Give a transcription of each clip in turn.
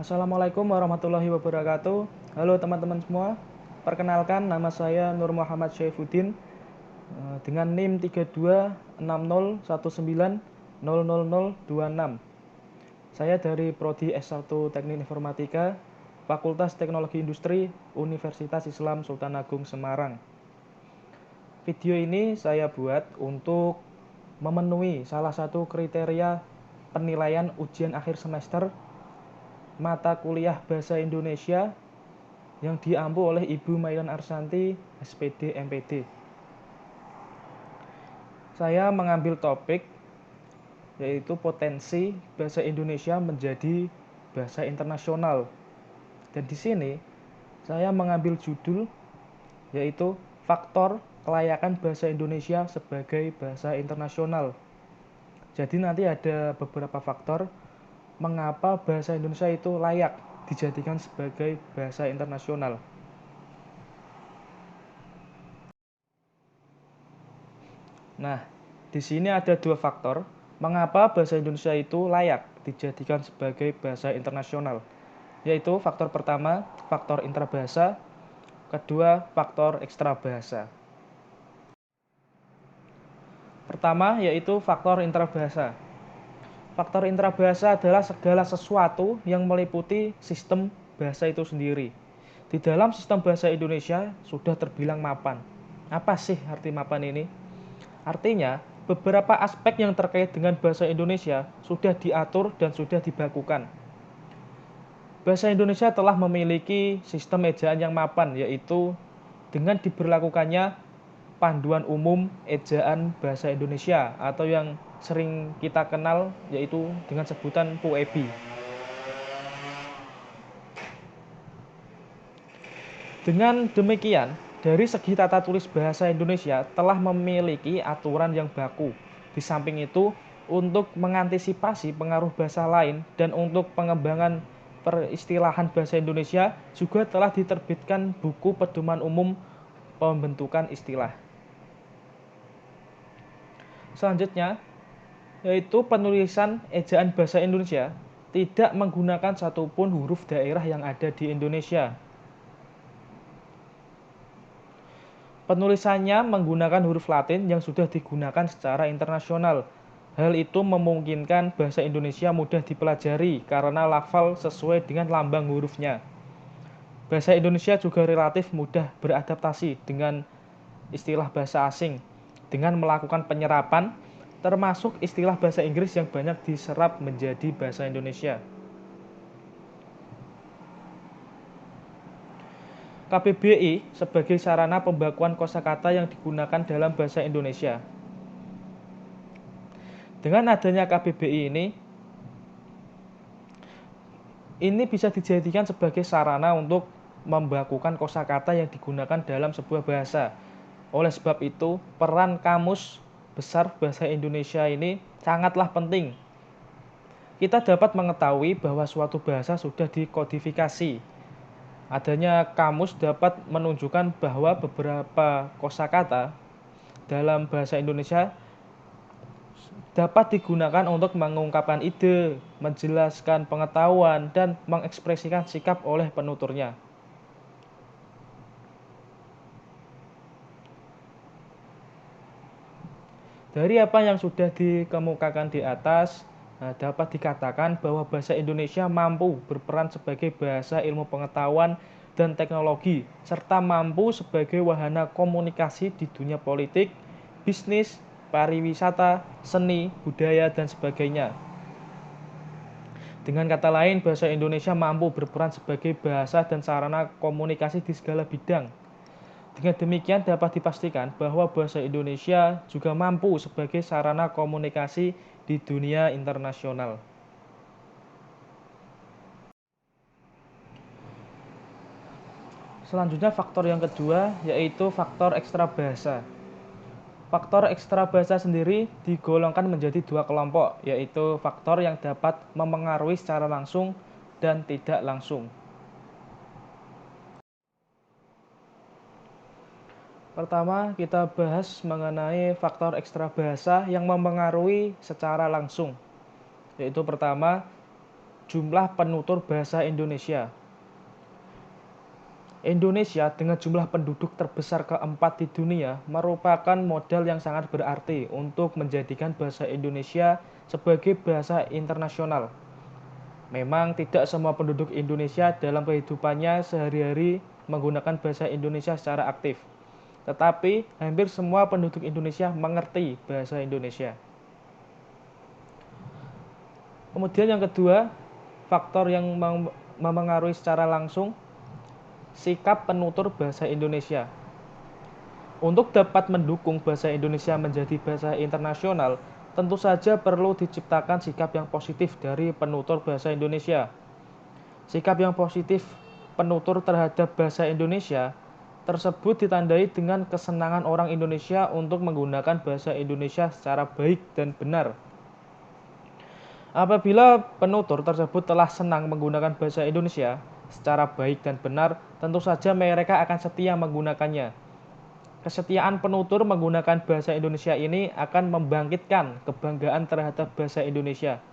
Assalamualaikum warahmatullahi wabarakatuh. Halo teman-teman semua. Perkenalkan, nama saya Nur Muhammad Syaifuddin dengan NIM 326019000026. Saya dari Prodi S1 Teknik Informatika, Fakultas Teknologi Industri, Universitas Islam Sultan Agung Semarang. Video ini saya buat untuk memenuhi salah satu kriteria penilaian ujian akhir semester mata kuliah Bahasa Indonesia yang diampu oleh Ibu Mailan Arsanti, SPD MPD. Saya mengambil topik yaitu potensi bahasa Indonesia menjadi bahasa internasional. Dan di sini saya mengambil judul yaitu faktor kelayakan bahasa Indonesia sebagai bahasa internasional. Jadi nanti ada beberapa faktor mengapa bahasa Indonesia itu layak dijadikan sebagai bahasa internasional. Nah, di sini ada dua faktor mengapa bahasa Indonesia itu layak dijadikan sebagai bahasa internasional, yaitu faktor pertama, faktor intrabahasa, kedua, faktor ekstrabahasa. Pertama, yaitu faktor intrabahasa. Faktor intrabahasa adalah segala sesuatu yang meliputi sistem bahasa itu sendiri. Di dalam sistem bahasa Indonesia sudah terbilang mapan. Apa sih arti mapan ini? Artinya, beberapa aspek yang terkait dengan bahasa Indonesia sudah diatur dan sudah dibakukan. Bahasa Indonesia telah memiliki sistem ejaan yang mapan, yaitu dengan diberlakukannya Panduan Umum Ejaan Bahasa Indonesia atau yang sering kita kenal yaitu dengan sebutan PUEBI. Dengan demikian, dari segi tata tulis bahasa Indonesia telah memiliki aturan yang baku. Di samping itu, untuk mengantisipasi pengaruh bahasa lain dan untuk pengembangan peristilahan bahasa Indonesia juga telah diterbitkan buku pedoman umum pembentukan istilah. Selanjutnya, yaitu penulisan ejaan bahasa Indonesia tidak menggunakan satupun huruf daerah yang ada di Indonesia. Penulisannya menggunakan huruf Latin yang sudah digunakan secara internasional. Hal itu memungkinkan bahasa Indonesia mudah dipelajari karena lafal sesuai dengan lambang hurufnya. Bahasa Indonesia juga relatif mudah beradaptasi dengan istilah bahasa asing dengan melakukan penyerapan, termasuk istilah bahasa Inggris yang banyak diserap menjadi bahasa Indonesia. KBBI sebagai sarana pembakuan kosakata yang digunakan dalam bahasa Indonesia. Dengan adanya KBBI ini bisa dijadikan sebagai sarana untuk membakukan kosakata yang digunakan dalam sebuah bahasa. Oleh sebab itu, peran kamus besar bahasa Indonesia ini sangatlah penting. Kita dapat mengetahui bahwa suatu bahasa sudah dikodifikasi. Adanya kamus dapat menunjukkan bahwa beberapa kosakata dalam bahasa Indonesia dapat digunakan untuk mengungkapkan ide, menjelaskan pengetahuan, dan mengekspresikan sikap oleh penuturnya. Dari apa yang sudah dikemukakan di atas, dapat dikatakan bahwa bahasa Indonesia mampu berperan sebagai bahasa ilmu pengetahuan dan teknologi, serta mampu sebagai wahana komunikasi di dunia politik, bisnis, pariwisata, seni, budaya, dan sebagainya. Dengan kata lain, bahasa Indonesia mampu berperan sebagai bahasa dan sarana komunikasi di segala bidang. Dengan demikian dapat dipastikan bahwa bahasa Indonesia juga mampu sebagai sarana komunikasi di dunia internasional. Selanjutnya faktor yang kedua yaitu faktor ekstrabahasa. Faktor ekstrabahasa sendiri digolongkan menjadi dua kelompok, yaitu faktor yang dapat memengaruhi secara langsung dan tidak langsung. Pertama, kita bahas mengenai faktor ekstrabahasa yang memengaruhi secara langsung. Yaitu pertama, jumlah penutur bahasa Indonesia. Indonesia dengan jumlah penduduk terbesar keempat di dunia merupakan modal yang sangat berarti untuk menjadikan bahasa Indonesia sebagai bahasa internasional. Memang tidak semua penduduk Indonesia dalam kehidupannya sehari-hari menggunakan bahasa Indonesia secara aktif. Tetapi hampir semua penduduk Indonesia mengerti bahasa Indonesia. Kemudian yang kedua, faktor yang memengaruhi secara langsung sikap penutur bahasa Indonesia. Untuk dapat mendukung bahasa Indonesia menjadi bahasa internasional, tentu saja perlu diciptakan sikap yang positif dari penutur bahasa Indonesia. Sikap yang positif penutur terhadap bahasa Indonesia tersebut ditandai dengan kesenangan orang Indonesia untuk menggunakan bahasa Indonesia secara baik dan benar. Apabila penutur tersebut telah senang menggunakan bahasa Indonesia secara baik dan benar, tentu saja mereka akan setia menggunakannya. Kesetiaan penutur menggunakan bahasa Indonesia ini akan membangkitkan kebanggaan terhadap bahasa Indonesia.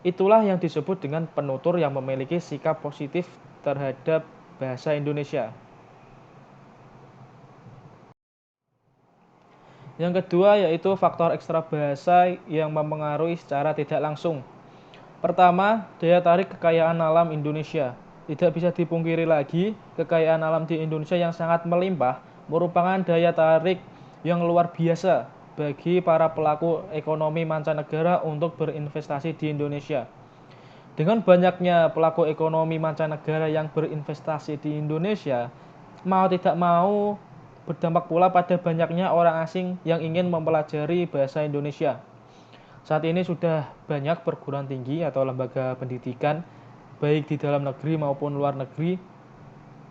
Itulah yang disebut dengan penutur yang memiliki sikap positif terhadap bahasa Indonesia. Yang kedua yaitu faktor ekstra bahasa yang memengaruhi secara tidak langsung. Pertama, daya tarik kekayaan alam Indonesia. Tidak bisa dipungkiri lagi, kekayaan alam di Indonesia yang sangat melimpah merupakan daya tarik yang luar biasa bagi para pelaku ekonomi mancanegara untuk berinvestasi di Indonesia. Dengan banyaknya pelaku ekonomi mancanegara yang berinvestasi di Indonesia, mau tidak mau berdampak pula pada banyaknya orang asing yang ingin mempelajari bahasa Indonesia. Saat ini sudah banyak perguruan tinggi atau lembaga pendidikan, baik di dalam negeri maupun luar negeri,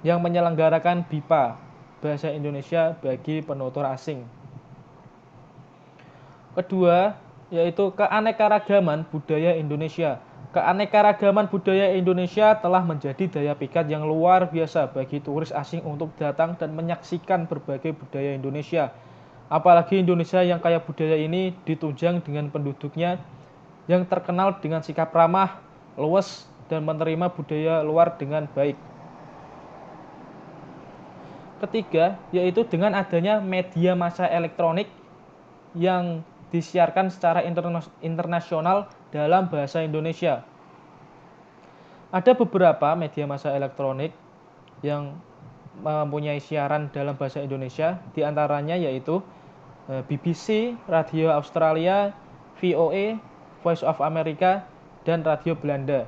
yang menyelenggarakan BIPA, Bahasa Indonesia bagi penutur asing. Kedua, yaitu keanekaragaman budaya Indonesia. Keanekaragaman budaya Indonesia telah menjadi daya pikat yang luar biasa bagi turis asing untuk datang dan menyaksikan berbagai budaya Indonesia. Apalagi Indonesia yang kaya budaya ini ditunjang dengan penduduknya yang terkenal dengan sikap ramah, luwes, dan menerima budaya luar dengan baik. Ketiga, yaitu dengan adanya media massa elektronik yang disiarkan secara internasional dalam bahasa Indonesia. Ada beberapa media massa elektronik yang mempunyai siaran dalam bahasa Indonesia, diantaranya yaitu BBC, Radio Australia, VOA, Voice of America, dan Radio Belanda.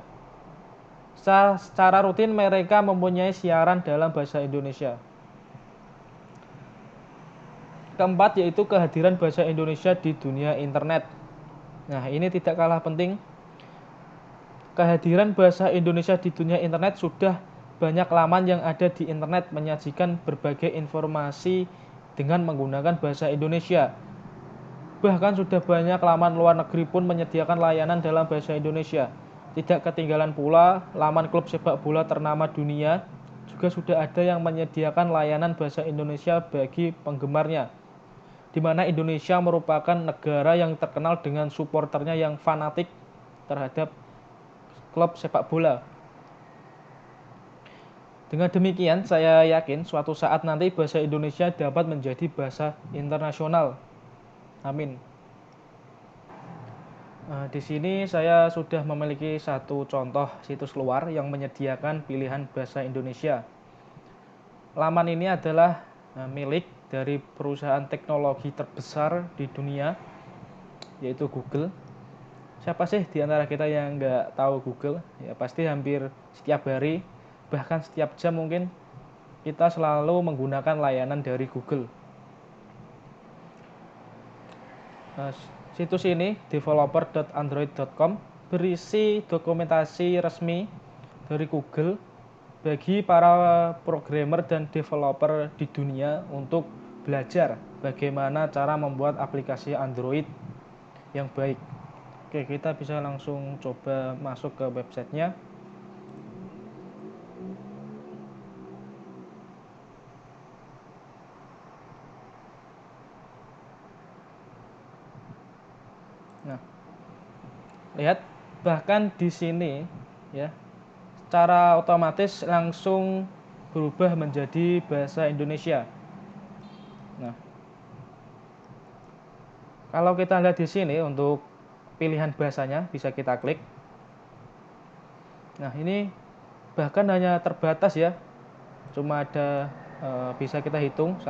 Secara rutin mereka mempunyai siaran dalam bahasa Indonesia. Keempat yaitu kehadiran bahasa Indonesia di dunia internet. Nah, ini tidak kalah penting. Kehadiran bahasa Indonesia di dunia internet sudah banyak laman yang ada di internet menyajikan berbagai informasi dengan menggunakan bahasa Indonesia. Bahkan sudah banyak laman luar negeri pun menyediakan layanan dalam bahasa Indonesia. Tidak ketinggalan pula, laman klub sepak bola ternama dunia juga sudah ada yang menyediakan layanan bahasa Indonesia bagi penggemarnya. Di mana Indonesia merupakan negara yang terkenal dengan suporternya yang fanatik terhadap klub sepak bola. Dengan demikian, saya yakin suatu saat nanti bahasa Indonesia dapat menjadi bahasa internasional. Amin. Di sini saya sudah memiliki satu contoh situs luar yang menyediakan pilihan bahasa Indonesia. Laman ini adalah milik dari perusahaan teknologi terbesar di dunia, yaitu Google. Siapa sih di antara kita yang nggak tahu Google? Ya pasti hampir setiap hari, bahkan setiap jam mungkin kita selalu menggunakan layanan dari Google. Situs ini developer.android.com berisi dokumentasi resmi dari Google bagi para programmer dan developer di dunia untuk belajar bagaimana cara membuat aplikasi Android yang baik. Oke, kita bisa langsung coba masuk ke websitenya. Nah, lihat bahkan di sini ya, secara otomatis langsung berubah menjadi bahasa Indonesia. Nah, kalau kita lihat di sini untuk pilihan bahasanya bisa kita klik. Nah, ini bahkan hanya terbatas ya, cuma ada bisa kita hitung 1,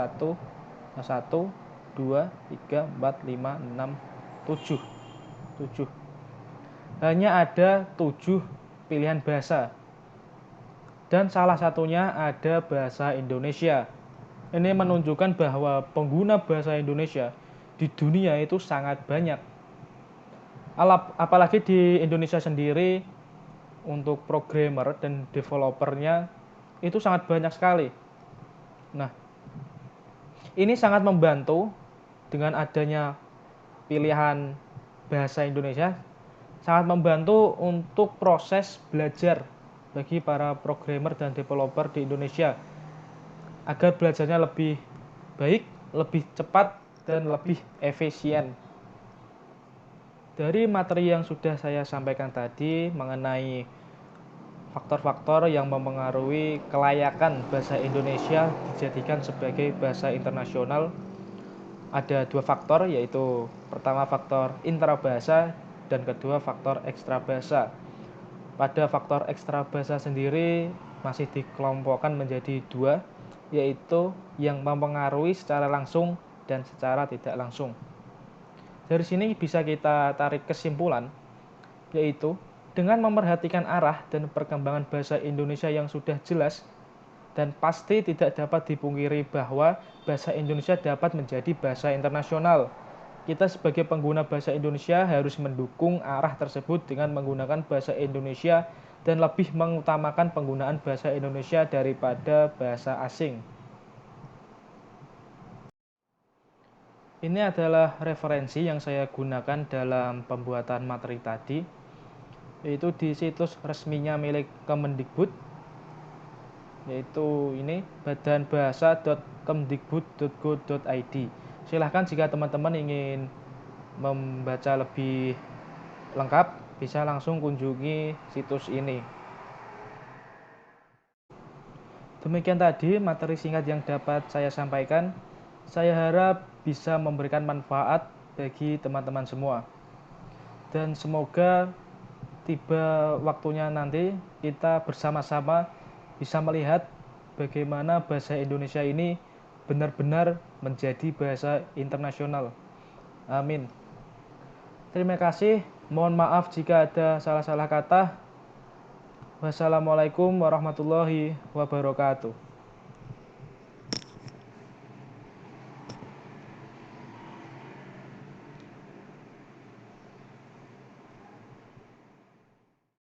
2, 3, 4, 5, 6, 7. Hanya ada 7 pilihan bahasa. Dan salah satunya ada bahasa Indonesia. Ini menunjukkan bahwa pengguna bahasa Indonesia di dunia itu sangat banyak. Apalagi di Indonesia sendiri untuk programmer dan developernya itu sangat banyak sekali. Nah, ini sangat membantu dengan adanya pilihan bahasa Indonesia, sangat membantu untuk proses belajar bagi para programmer dan developer di Indonesia agar belajarnya lebih baik, lebih cepat, dan lebih efisien. Dari materi yang sudah saya sampaikan tadi mengenai faktor-faktor yang mempengaruhi kelayakan bahasa Indonesia dijadikan sebagai bahasa internasional, ada 2 faktor, yaitu pertama faktor intrabahasa dan kedua faktor ekstrabahasa. Pada faktor ekstrabahasa sendiri masih dikelompokkan menjadi 2, yaitu yang mempengaruhi secara langsung dan secara tidak langsung. Dari sini bisa kita tarik kesimpulan, yaitu dengan memperhatikan arah dan perkembangan bahasa Indonesia yang sudah jelas, dan pasti tidak dapat dipungkiri bahwa bahasa Indonesia dapat menjadi bahasa internasional. Kita sebagai pengguna bahasa Indonesia harus mendukung arah tersebut dengan menggunakan bahasa Indonesia dan lebih mengutamakan penggunaan bahasa Indonesia daripada bahasa asing. Ini adalah referensi yang saya gunakan dalam pembuatan materi tadi, yaitu di situs resminya milik Kemendikbud, yaitu ini badanbahasa.kemdikbud.go.id. Silahkan jika teman-teman ingin membaca lebih lengkap, bisa langsung kunjungi situs ini. Demikian tadi materi singkat yang dapat saya sampaikan. Saya harap bisa memberikan manfaat bagi teman-teman semua. Dan semoga tiba waktunya nanti kita bersama-sama bisa melihat bagaimana bahasa Indonesia ini benar-benar menjadi bahasa internasional. Amin. Terima kasih. Mohon maaf jika ada salah-salah kata. Wassalamualaikum warahmatullahi wabarakatuh.